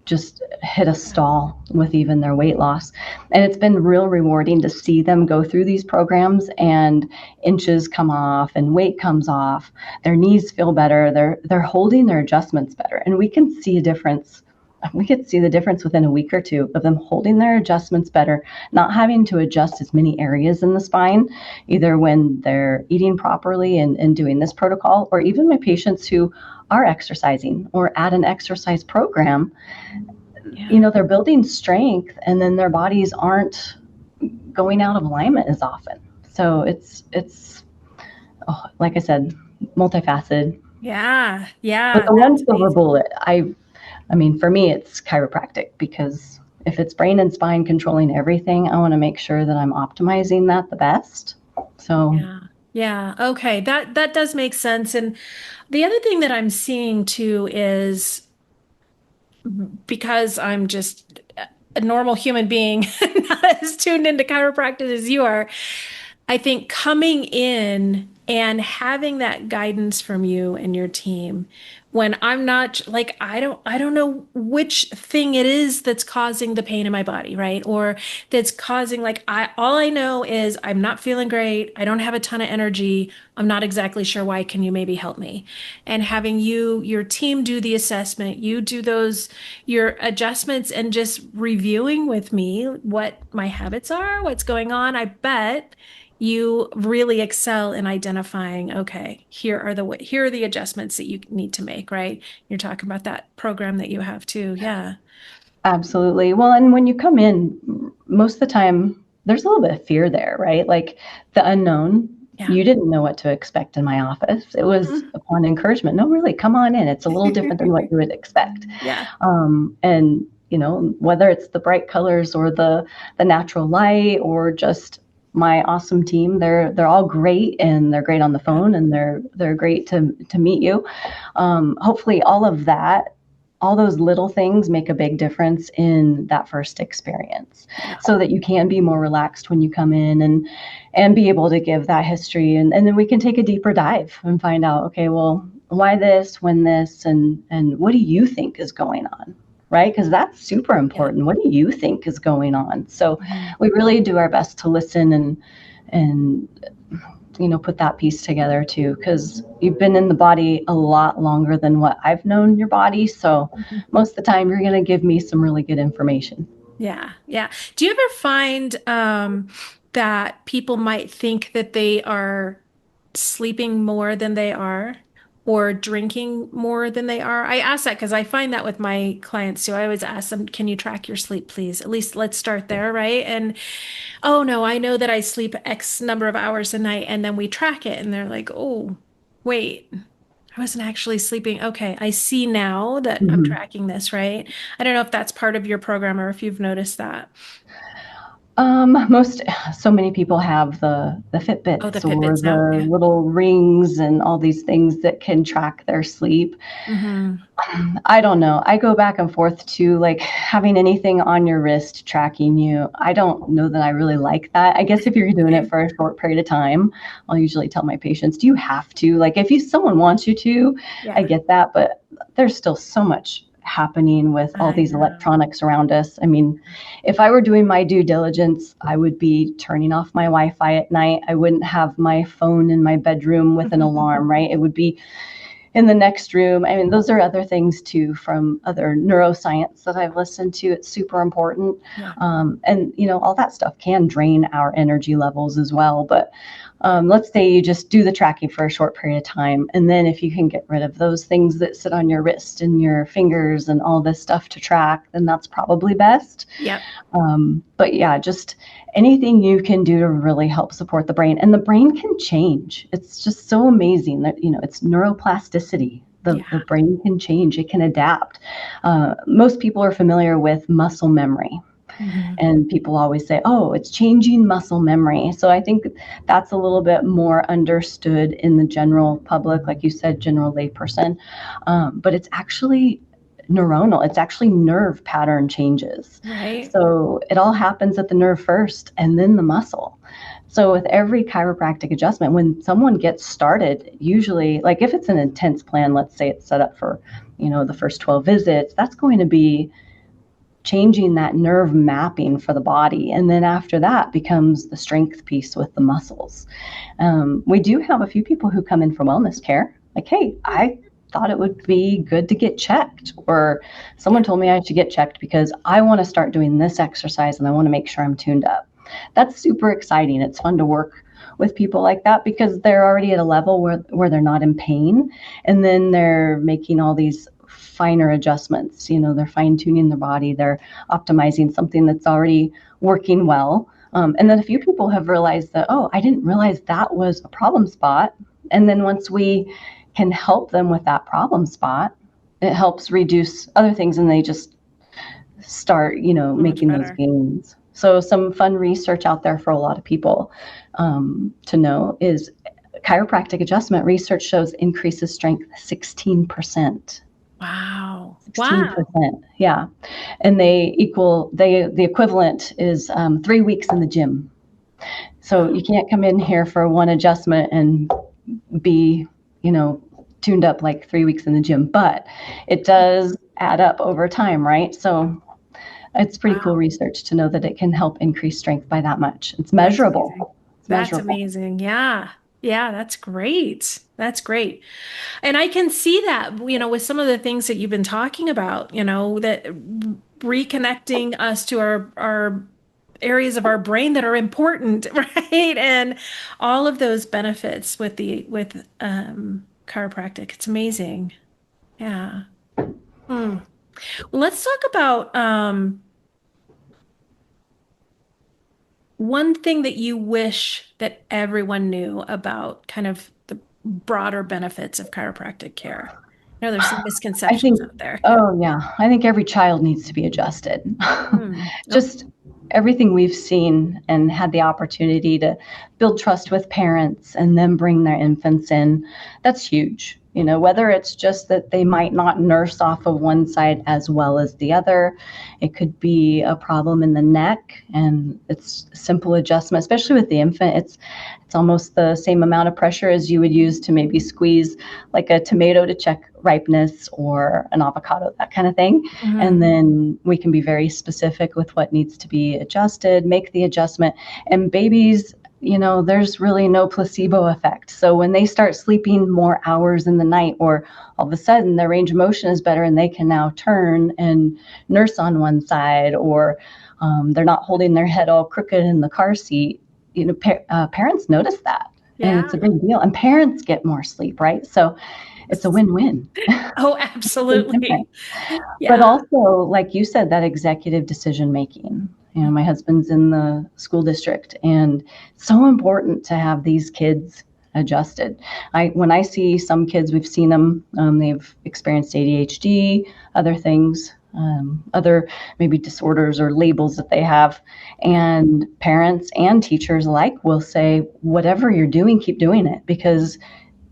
just hit a stall with even their weight loss. And it's been real rewarding to see them go through these programs and inches come off and weight comes off. Their knees feel better. They're holding their adjustments better. And we can see a difference. We could see the difference within a week or two of them holding their adjustments better, not having to adjust as many areas in the spine, either when they're eating properly and doing this protocol, or even my patients who are exercising or at an exercise program. Yeah. They're building strength, and then their bodies aren't going out of alignment as often. So it's like I said, multifaceted. Yeah. But Yeah. the one That's silver amazing. bullet, I mean, for me, it's chiropractic, because if it's brain and spine controlling everything, I want to make sure that I'm optimizing that the best. So, Yeah. Yeah. Okay. That does make sense. And the other thing that I'm seeing too is because I'm just a normal human being, not as tuned into chiropractic as you are, I think coming in And having that guidance from you and your team when I'm not like I don't know which thing it is that's causing the pain in my body, right? Or that's causing like I all I know is I'm not feeling great. I don't have a ton of energy. I'm not exactly sure why. Can you maybe help me? And having your team do the assessment, you do your adjustments and just reviewing with me what my habits are, what's going on. I bet you really excel in identifying, okay, here are the adjustments that you need to make, right? You're talking about that program that you have too. Yeah. Absolutely. Well, and when you come in, most of the time, there's a little bit of fear there, right? Like the unknown. Yeah. You didn't know what to expect in my office. It was Mhm. upon encouragement. No, really, come on in. It's a little different than what you would expect. Yeah. And whether it's the bright colors or the natural light or just my awesome team, they're all great, and they're great on the Yeah. phone, and they're great to meet you. Hopefully, all those little things make a big difference in that first experience, Yeah. so that you can be more relaxed when you come in, and be able to give that history, and then we can take a deeper dive and find out, okay, well, why this, when this, and what do you think is going on, right? Because that's super Yeah. important. What do you think is going on? So Mhm. we really do our best to listen and put that piece together too, because you've been in the body a lot longer than what I've known your body. So Mhm. most of the time, you're going to give me some really good information. Yeah. Yeah. Do you ever find that people might think that they are sleeping more than they are or drinking more than they are? I ask that because I find that with my clients too. I always ask them, can you track your sleep, please? At least let's start there, right? And oh no, I know that I sleep X number of hours a night, and then we track it, and they're like, oh, wait, I wasn't actually sleeping. Okay, I see now that I'm Mhm. tracking this, right? I don't know if that's part of your program or if you've noticed that. Most so many people have the Oh, the Fitbits or Fitbits now. the Yeah. little rings and all these things that can track their sleep. Hmm. I don't know. I go back and forth to like having anything on your wrist tracking you. I don't know that I really like that. I guess if you're doing it Same. for a short period of time, I'll usually tell my patients, do you have to? Like if someone wants you to, I Yeah, get that, but there's still so much happening with all I these know. electronics around us. I mean, if I were doing my due diligence, I would be turning off my Wi-Fi at night. I wouldn't have my phone in my bedroom with an alarm, right? It would be in the next room. I mean, those are other things too from other neuroscience that I've listened to. It's super important. Yeah, And, all that stuff can drain our energy levels as well. But yeah, let's say you just do the tracking for a short period of time. And then if you can get rid of those things that sit on your wrist and your fingers and all this stuff to track, then that's probably best. yep, But yeah, just anything you can do to really help support the brain. And the brain can change. It's just so amazing that, it's neuroplasticity. The yeah. brain can change, it can adapt. Most people are familiar with muscle memory. Hmm. And people always say, oh, it's changing muscle memory. So I think that's a little bit more understood in the general public, like you said, general layperson. But it's actually neuronal, it's actually nerve pattern changes. Right. So it all happens at the nerve first and then the muscle. So with every chiropractic adjustment, when someone gets started, usually, like if it's an intense plan, let's say it's set up for, the first 12 visits, that's going to be changing that nerve mapping for the body. And then after that becomes the strength piece with the muscles. We do have a few people who come in for wellness care. Like, hey, I thought it would be good to get checked. Or someone Yeah. told me I should get checked because I want to start doing this exercise and I want to make sure I'm tuned up. That's super exciting. It's fun to work with people like that because they're already at a level where they're not in pain. And then they're making all these finer adjustments. They're fine tuning their body, they're optimizing something that's already working well. And then a few people have realized that, oh, I didn't realize that was a problem spot. And then once we can help them with that problem spot, it helps reduce other things and they just start, So much making those better. gains. So some fun research out there for a lot of people to know is chiropractic adjustment research shows increases strength 16%. Wow. Wow. 16%, yeah. And the equivalent is 3 weeks in the gym. So you can't come in here for one adjustment and be, tuned up like 3 weeks in the gym, but it does add up over time, right? So it's pretty cool Wow. research to know that it can help increase strength by that much. It's That's amazing. measurable. It's That's measurable. amazing. Yeah. Yeah, that's great. That's great. And I can see that, with some of the things that you've been talking about, that reconnecting us to our areas of our brain that are important, right? And all of those benefits with chiropractic. It's amazing. Yeah. Hmm. Well, let's talk about one thing that you wish that everyone knew about kind of the broader benefits of chiropractic care. I know there's some I misconceptions think, out there. oh yeah, I think every child needs to be adjusted. Oh, Just everything we've seen and had the opportunity to build trust with parents and then bring their infants in, that's huge. Whether it's just that they might not nurse off of one side as well as the other, it could be a problem in the neck, and it's simple adjustment, especially with the infant. It's almost the same amount of pressure as you would use to maybe squeeze like a tomato to check ripeness or an avocado, that kind of thing. And mhm. then we can be very specific with what needs to be adjusted, make the adjustment. And babies, there's really no placebo effect. So when they start sleeping more hours in the night, or all of a sudden their range of motion is better and they can now turn and nurse on one side, or they're not holding their head all crooked in the car seat, parents notice that. And Yeah. it's a big deal. And parents get more sleep, right? So it's a win-win. Oh, Big difference. absolutely. But Yeah. also, like you said, that executive decision making. My husband's in the school district, and it's so important to have these kids adjusted. When I see some kids, we've seen them, they've experienced ADHD, other things, other maybe disorders or labels that they have. And parents and teachers alike will say, whatever you're doing, keep doing it, because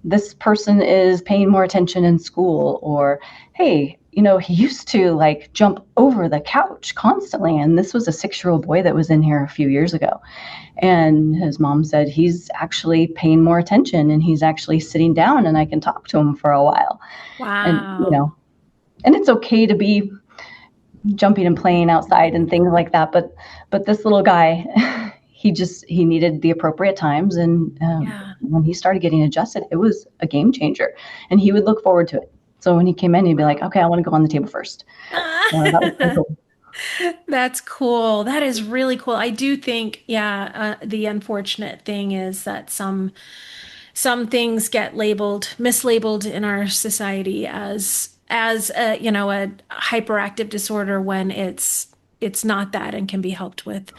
this person is paying more attention in school, or hey, he used to like jump over the couch constantly, and this was a 6-year-old boy that was in here a few years ago, and his mom said he's actually paying more attention and he's actually sitting down and I can talk to him for a while. And Wow. and it's okay to be jumping and playing outside and things like that, but this little guy, he needed the appropriate times, and Yeah. when he started getting adjusted, it was a game changer, and he would look forward to it. So when he came in, he'd be like, okay, I want to go on the table first. So that was pretty cool. That's cool. That is really cool. I do think, yeah, the unfortunate thing is that some things get mislabeled in our society as a hyperactive disorder when it's not that and can be helped with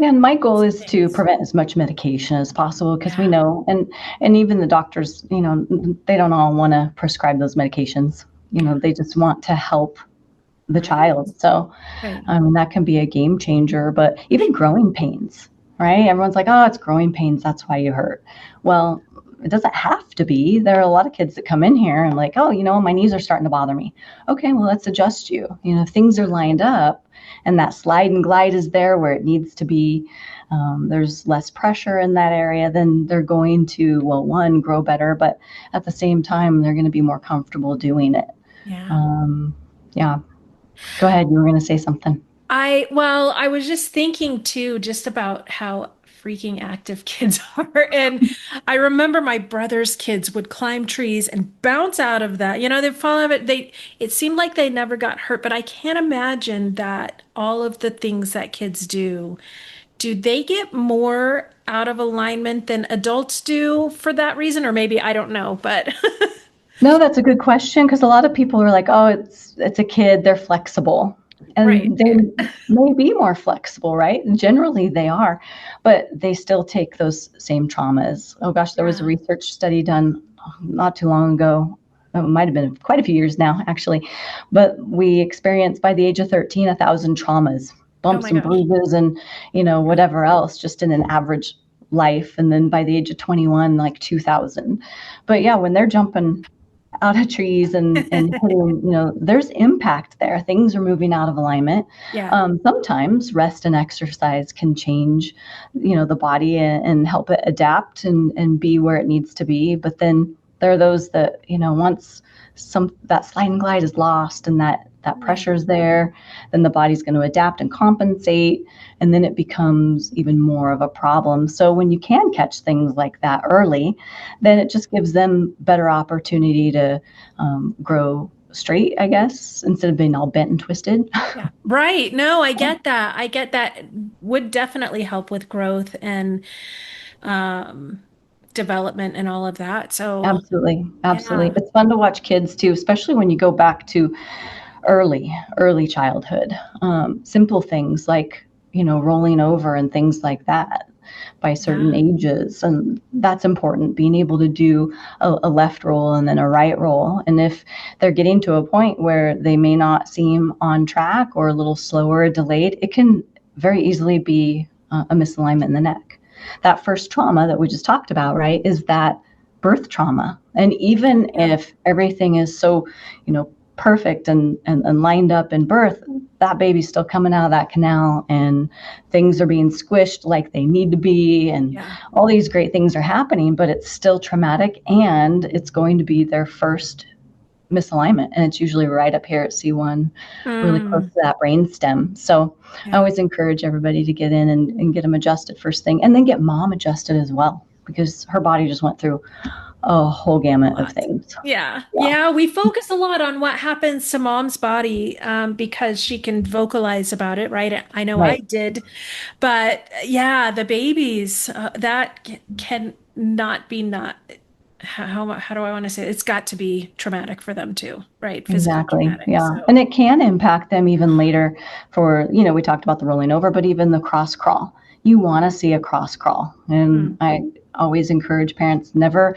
Yeah, and my goal is to things. prevent as much medication as possible, because we Yeah, know, and even the doctors, they don't all want to prescribe those medications. They just want to help the right, child. So right. that can be a game changer. But even growing pains, right? Everyone's like, oh, it's growing pains, that's why you hurt. Well, it doesn't have to be. There are a lot of kids that come in here and like, oh, my knees are starting to bother me. Okay, well, let's adjust you. If things are lined up and that slide and glide is there where it needs to be, there's less pressure in that area, then they're going to, well, one, grow better, but at the same time, they're going to be more comfortable doing it. Yeah. Um, yeah. Go ahead. You were going to say something. Well, I was just thinking too, just about how freaking active kids are. And I remember my brother's kids would climb trees and bounce out of that. They'd fall out of it. It seemed like they never got hurt, but I can't imagine that all of the things that kids do they get more out of alignment than adults do for that reason? Or maybe I don't know, but No, that's a good question, because a lot of people are like, "Oh, it's a kid, they're flexible." right. And they may be more flexible, right? Generally they are, but they still take those same traumas. Oh gosh, there was a Yeah. research study done not too long ago. It might have been quite a few years now, actually, but we experienced by the age of 13 1,000 traumas, Oh bumps my and gosh. bruises, and whatever else, just in an average life. And then by the age of 21, like 2,000. But yeah, when they're jumping out of trees and hitting, there's impact there. Things are moving out of alignment. Yeah. Sometimes rest and exercise can change, the body and help it adapt and be where it needs to be. But then there are those that, once that slide and glide is lost and that Right. pressure is there, then the body's going to adapt and compensate, and then it becomes even more of a problem. So when you can catch things like that early, then it just gives them better opportunity to grow straight, I guess, instead of being all bent and twisted. Yeah. Right. No, I get that. I get that would definitely help with growth and um, development and all of that. So, Absolutely. Absolutely. yeah. It's fun to watch kids too, especially when you go back to early childhood. Simple things like, rolling over and things like that by certain Yeah. ages. And that's important, being able to do a left roll and then a right roll. And if they're getting to a point where they may not seem on track or a little slower or delayed, it can very easily be a misalignment in the neck. That first trauma that we just talked about, right, is that birth trauma. And even Yeah. if everything is so, perfect and lined up in birth, that baby's still coming out of that canal and things are being squished like they need to be. And Yeah. all these great things are happening, but it's still traumatic and it's going to be their first misalignment. And it's usually right up here at C1, really close Mm, to that brain stem. So I yeah. always encourage everybody to get in and get them adjusted first thing and then get mom adjusted as well because her body just went through a whole A gamut of lot. things. Yeah. Yeah. Yeah. We focus a lot on what happens to mom's body because she can vocalize about it, right? I know I Right. did. But yeah, the babies, that can not be not. How do I want to say it? It's got to be traumatic for them too, right? Physically Exactly. traumatic. Yeah. So, And it can impact them even later for, we talked about the rolling over, but even the cross crawl. You want to see a cross crawl. And mm, I always encourage parents never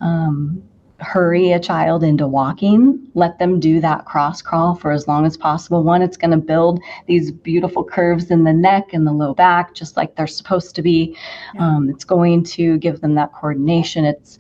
um, hurry a child into walking. Let them do that cross crawl for as long as possible. One, it's going to build these beautiful curves in the neck and the low back, just like they're supposed to be. yeah. It's going to give them that coordination. It's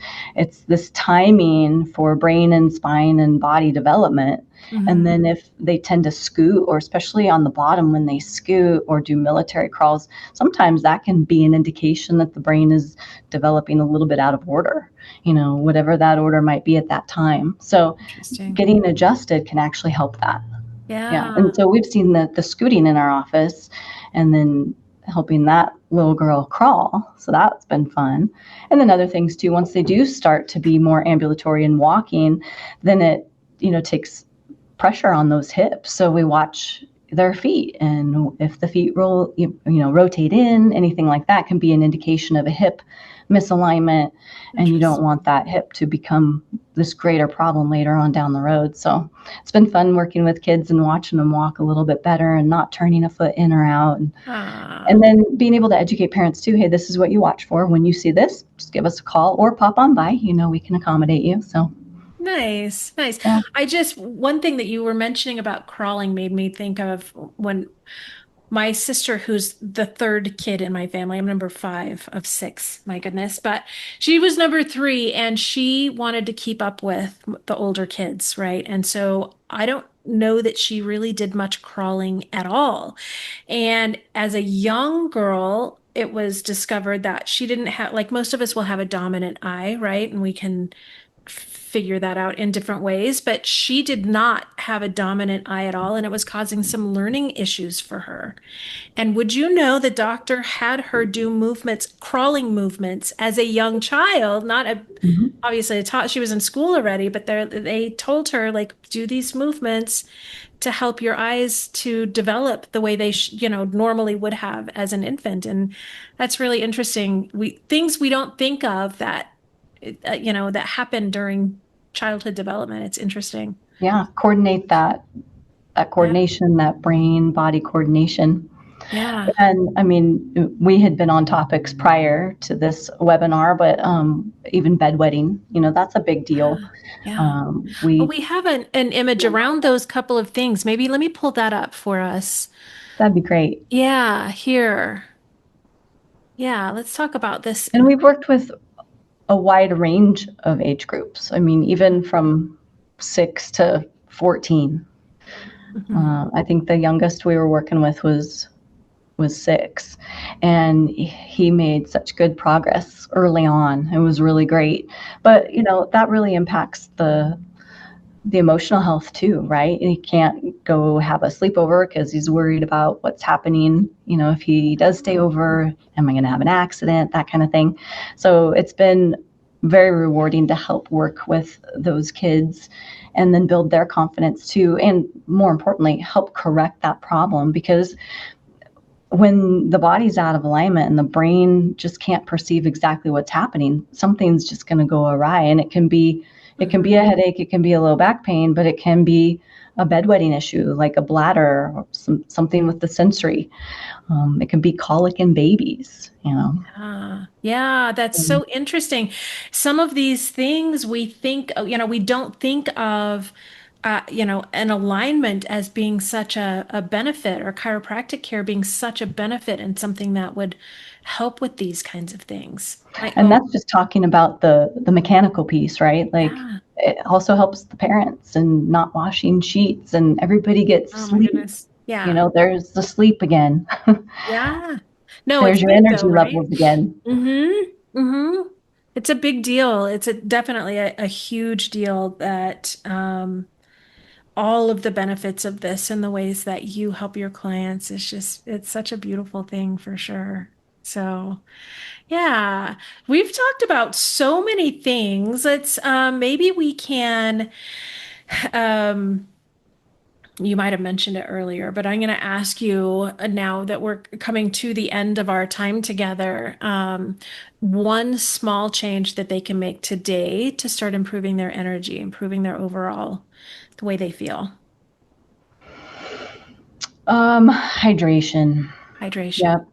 this timing for brain and spine and body development. And Hmm. then if they tend to scoot, or especially on the bottom when they scoot or do military crawls, sometimes that can be an indication that the brain is developing a little bit out of order, whatever that order might be at that time. So Interesting. getting adjusted can actually help that. Yeah. Yeah. And so we've seen the scooting in our office and then helping that little girl crawl. So that's been fun. And then other things too, once they do start to be more ambulatory and walking, then it, takes pressure on those hips. So we watch their feet, and if the feet rotate in, anything like that can be an indication of a hip misalignment, and you don't Interesting. want that hip to become this greater problem later on down the road. So it's been fun working with kids and watching them walk a little bit better and not turning a foot in or out. And Ah, then being able to educate parents too. Hey, this is what you watch for. When you see this, just give us a call or pop on by. We can accommodate you. So nice, nice. yeah. One thing that you were mentioning about crawling made me think of when my sister, who's the third kid in my family, I'm number five of six, my goodness, but she was number three and she wanted to keep up with the older kids, right? And so I don't know that she really did much crawling at all. And as a young girl, it was discovered that she didn't have, like most of us will have a dominant eye, right? And we can figure that out in different ways, but she did not have a dominant eye at all, and it was causing some learning issues for her. And would you know the doctor had her do movements, crawling movements as a young child, not a Mhm. obviously taught she was in school already, but they told her like do these movements to help your eyes to develop the way they normally would have as an infant. And that's really interesting. We things we don't think of that that happen during childhood development. It's interesting. Yeah, coordinate that Yeah. coordination, that brain body coordination. Yeah. And I mean, we had been on topics prior to this webinar, but even bedwetting, that's a big deal. Yeah. Yeah. Well, We we have an image around those couple of things. Maybe let me pull that up for us. That'd be great. Yeah, here. Yeah, let's talk about this. And we've worked with a wide range of age groups. I mean, even from 6 to 14. Mhm. I think the youngest we were working with was 6, and he made such good progress early on. It was really great. But that really impacts the emotional health too, right? He can't go have a sleepover because he's worried about what's happening. If he does stay over, am I going to have an accident? That kind of thing. So it's been very rewarding to help work with those kids and then build their confidence too. And more importantly, help correct that problem, because when the body's out of alignment and the brain just can't perceive exactly what's happening, something's just going to go awry. And it can be a headache, it can be a low back pain, but it can be a bedwetting issue like a bladder or something with the sensory. It can be colic in babies. Yeah, that's so interesting. Some of these things we think, we don't think of, an alignment as being such a benefit, or chiropractic care being such a benefit and something that would help with these kinds of things. My And own, that's just talking about the mechanical piece, right? Like, yeah. it also helps the parents and not washing sheets, and everybody gets Oh my sleep. goodness. Yeah. There's the sleep again. Yeah. No, it's There's your big though, energy right? levels again. Mm-hmm. Mm-hmm. It's a big deal. It's definitely a huge deal that all of the benefits of this and the ways that you help your clients is just, it's such a beautiful thing for sure. So, yeah, we've talked about so many things. Let's maybe we can um you might have mentioned it earlier, but I'm going to ask you now that we're coming to the end of our time together, one small change that they can make today to start improving their energy, improving their overall, the way they feel. Hydration. Yeah. Hydration.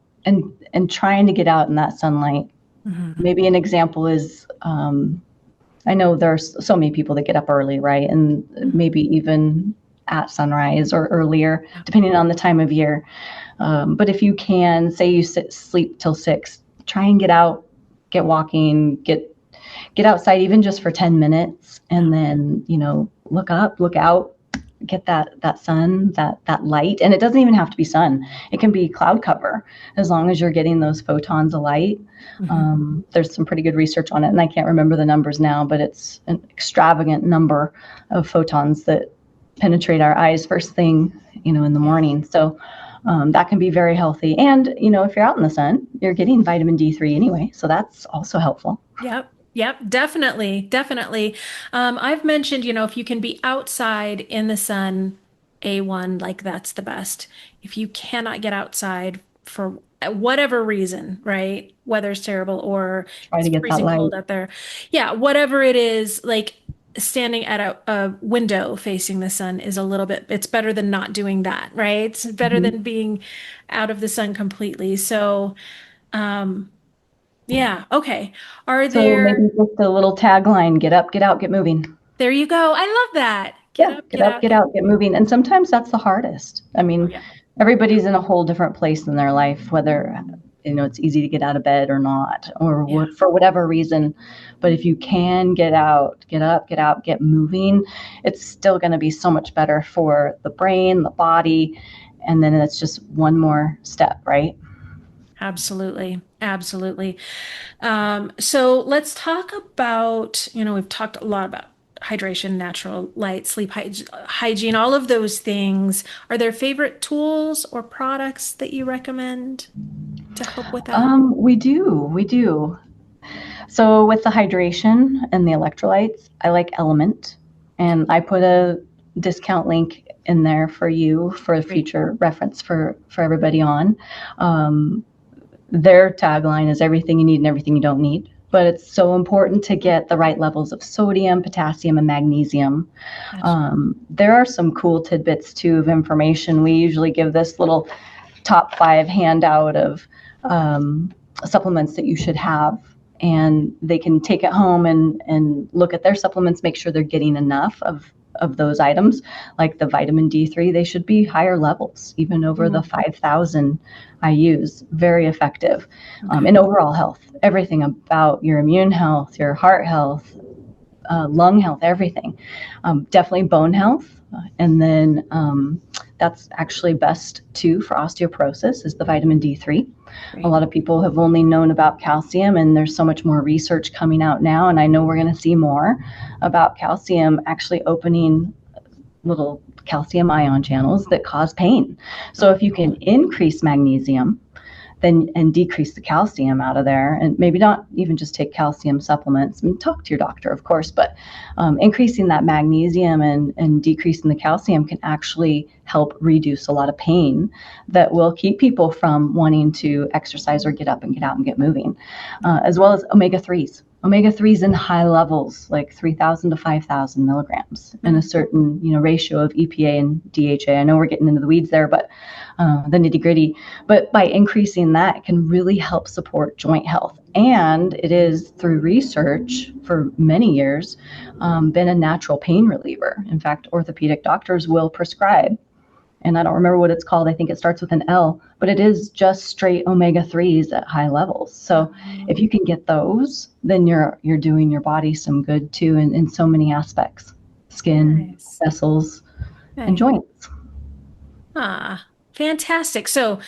And trying to get out in that sunlight. Hmm. Maybe an example is, I know there's so many people that get up early, right? And maybe even at sunrise or earlier, Yeah. depending on the time of year. But if you can, say you sleep till 6, try and get out, get walking, get outside even just for 10 minutes, Yeah. and then, look up, look out, get that sun, that light. And it doesn't even have to be sun. It can be cloud cover, as long as you're getting those photons of light. Hmm. There's some pretty good research on it, and I can't remember the numbers now, but it's an extravagant number of photons that penetrate our eyes first thing, in the Yeah. morning. So that can be very healthy. And, if you're out in the sun, you're getting vitamin D3 anyway. So that's also helpful. Yep. Yep. Definitely. Definitely. I've mentioned, if you can be outside in the sun, A1, like that's the best. If you cannot get outside for whatever reason, right? Weather's terrible or Try to it's get that freezing light. cold out there. Yeah. Whatever it is, like standing at a window facing the sun is a little bit, it's better than not doing that, right? It's better Mhm. than being out of the sun completely. So, um, yeah. Okay. Are So there, maybe just a little tagline: get up, get out, get moving. there you go. I love that. Get Yeah, up, get get up, out, get get. out, get moving. And sometimes that's the hardest. I Oh, mean, yeah. Yeah. everybody's in a whole different place in their life, whether it's easy to get out of bed or not, or Yeah. what, for whatever reason. But if you can get out, get up, get out, get moving, it's still going to be so much better for the brain, the body, and then it's just one more step, right? Absolutely. Absolutely. So let's talk about, we've talked a lot about hydration, natural light, sleep hygiene, all of those things. Are there favorite tools or products that you recommend to help with that? We do. So with the hydration and the electrolytes, I like Element, and I put a discount link in there for you for Great. future reference for everybody on. Um, their tagline is everything you need and everything you don't need. But it's so important to get the right levels of sodium, potassium, and magnesium. Gotcha. There are some cool tidbits too of information. We usually give this little top 5 handout of um, supplements that you should have, and they can take it home and look at their supplements, make sure they're getting enough of those items. Like the vitamin D3, they should be higher levels, even over the Mhm. 5,000 I use. Very effective. Okay. In overall health, everything about your immune health, your heart health, lung health, everything. Definitely bone health. And then that's actually best too for osteoporosis is the vitamin D3. Great. A lot of people have only known about calcium, and there's so much more research coming out now. And I know we're going to see more about calcium actually opening little calcium ion channels that cause pain. So if you can increase magnesium, then and decrease the calcium out of there, and maybe not even just take calcium supplements. I mean, talk to your doctor, of course, but increasing that magnesium and decreasing the calcium can actually help reduce a lot of pain that will keep people from wanting to exercise or get up and get out and get moving, as well as omega-3s. Omega-3s in high levels, like 3,000 to 5,000 milligrams, in a certain ratio of EPA and DHA. I know we're getting into the weeds there, but the nitty gritty. But by increasing that, it can really help support joint health. And it is, through research for many years, been a natural pain reliever. In fact, orthopedic doctors will prescribe, and I don't remember what it's called. I think it starts with an L, but it is just straight omega-3s at high levels. So if you can get those, then you're doing your body some good too in so many aspects: skin, vessels, and joints. Fantastic. So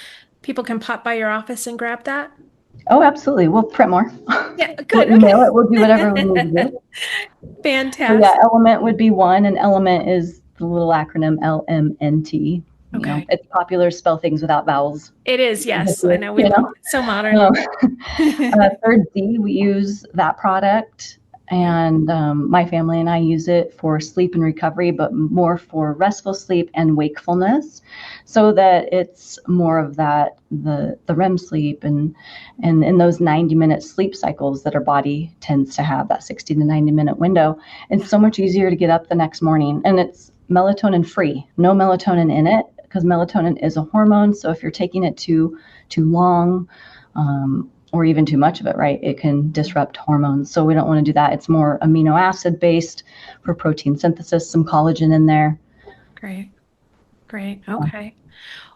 people can pop by your office and grab that? Oh, absolutely. We'll print more. Yeah, good. We'll email it. We'll do whatever we need to do. Fantastic. So yeah, Element would be one, and Element is the little acronym LMNT. It's popular to spell things without vowels. It is, yes. I know. So modern. Third D, we use that product, and my family and I use it for sleep and recovery, but more for restful sleep and wakefulness, so that it's more of that the REM sleep and in those 90-minute sleep cycles that our body tends to have, that 60 to 90-minute window. It's so much easier to get up the next morning, and it's melatonin free, no melatonin in it, because melatonin is a hormone. So if you're taking it too long, or even too much of it, right, it can disrupt hormones. So we don't want to do that. It's more amino acid based for protein synthesis, some collagen in there. Great. Okay.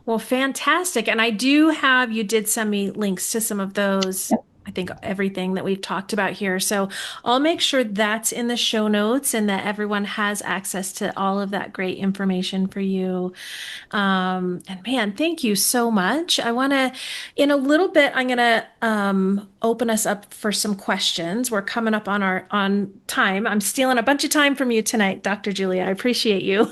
Well, fantastic. And you did send me links to some of those. Yep. I think everything that we've talked about here. So I'll make sure that's in the show notes and that everyone has access to all of that great information for you. And man, thank you so much. In a little bit, I'm going to open us up for some questions. We're coming up on time. I'm stealing a bunch of time from you tonight, Dr. Julia. I appreciate you.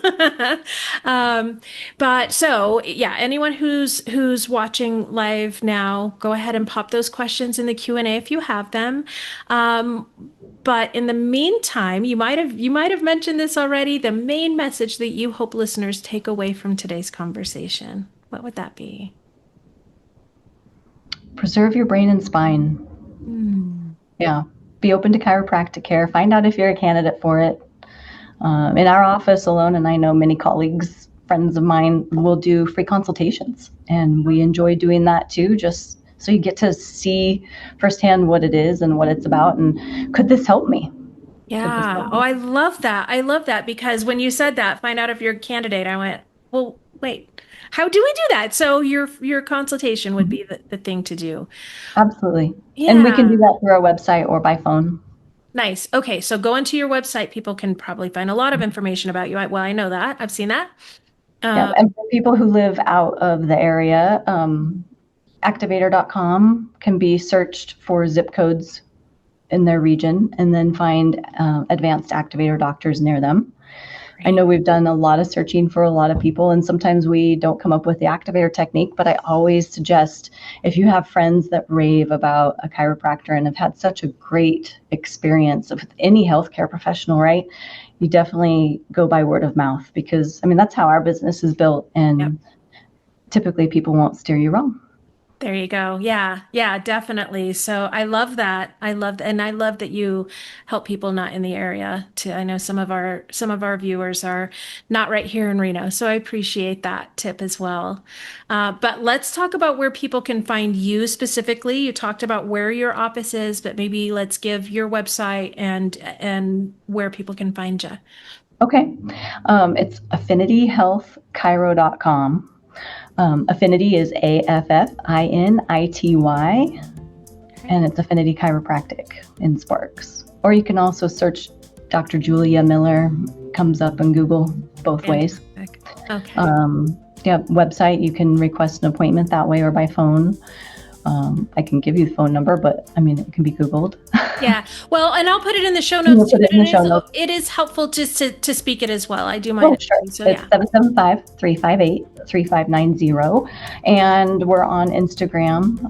But so yeah, anyone who's watching live now, go ahead and pop those questions in the Q&A if you have them. But in the meantime, you might have mentioned this already, the main message that you hope listeners take away from today's conversation. What would that be? Preserve your brain and spine. Yeah. Be open to chiropractic care. Find out if you're a candidate for it. In our office alone, and I know many colleagues, friends of mine, will do free consultations. And we enjoy doing that too, just so you get to see firsthand what it is and what it's about. And could this help me? Yeah. Oh, I love that. I love that, because when you said that, find out if you're a candidate, I went, well, wait, how do we do that? So your consultation would be the thing to do. Absolutely. Yeah. And we can do that through our website or by phone. Nice. Okay. So go into your website. People can probably find a lot of information about you. Well, I know that. I've seen that. Yeah. And for people who live out of the area, activator.com can be searched for zip codes in their region and then find advanced activator doctors near them. Great. I know we've done a lot of searching for a lot of people, and sometimes we don't come up with the activator technique, but I always suggest, if you have friends that rave about a chiropractor and have had such a great experience with any healthcare professional, right? You definitely go by word of mouth, because that's how our business is built, and typically people won't steer you wrong. There you go. Yeah, definitely. So I love that. I love that you help people not in the area too. I know some of our viewers are not right here in Reno, so I appreciate that tip as well. But let's talk about where people can find you specifically. You talked about where your office is, but maybe let's give your website and where people can find you. Okay. It's affinityhealthchiro.com. Affinity is AFFINITY, and it's Affinity Chiropractic in Sparks. Or you can also search Dr. Julia Miller comes up in Google both ways. Fantastic. Okay. Yeah, website, you can request an appointment that way or by phone. I can give you the phone number, but I mean, it can be Googled. Yeah. Well, and I'll put it in the show We'll notes too, put it but in the show notes. it is helpful just to speak it as well. I do Oh, mind. sure. So It's yeah. 775-358-3590. And we're on Instagram,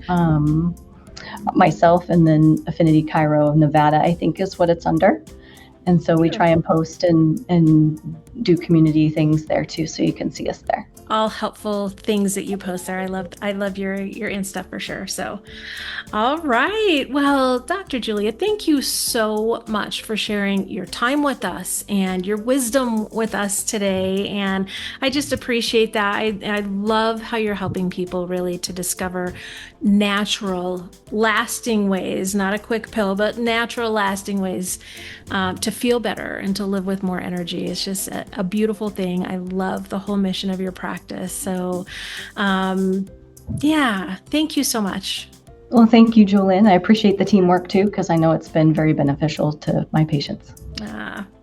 myself, and then Affinity Chiro Nevada, I think is what it's under. And so we try and post and do community things there too, so you can see us there. All helpful things that you post there. I love your Insta for sure. So, all right. Well, Dr. Julia, thank you so much for sharing your time with us and your wisdom with us today. And I just appreciate that. I love how you're helping people really to discover natural, lasting ways, not a quick pill, but natural, lasting ways to feel better and to live with more energy. It's just a beautiful thing. I love the whole mission of your practice. So, yeah, thank you so much. Well, thank you, Julian. I appreciate the teamwork too, because I know it's been very beneficial to my patients.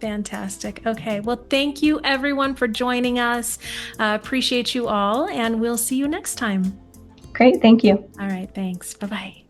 Fantastic. Okay. Well, thank you everyone for joining us. Appreciate you all, and we'll see you next time. Great. Thank you. All right. Thanks. Bye-bye.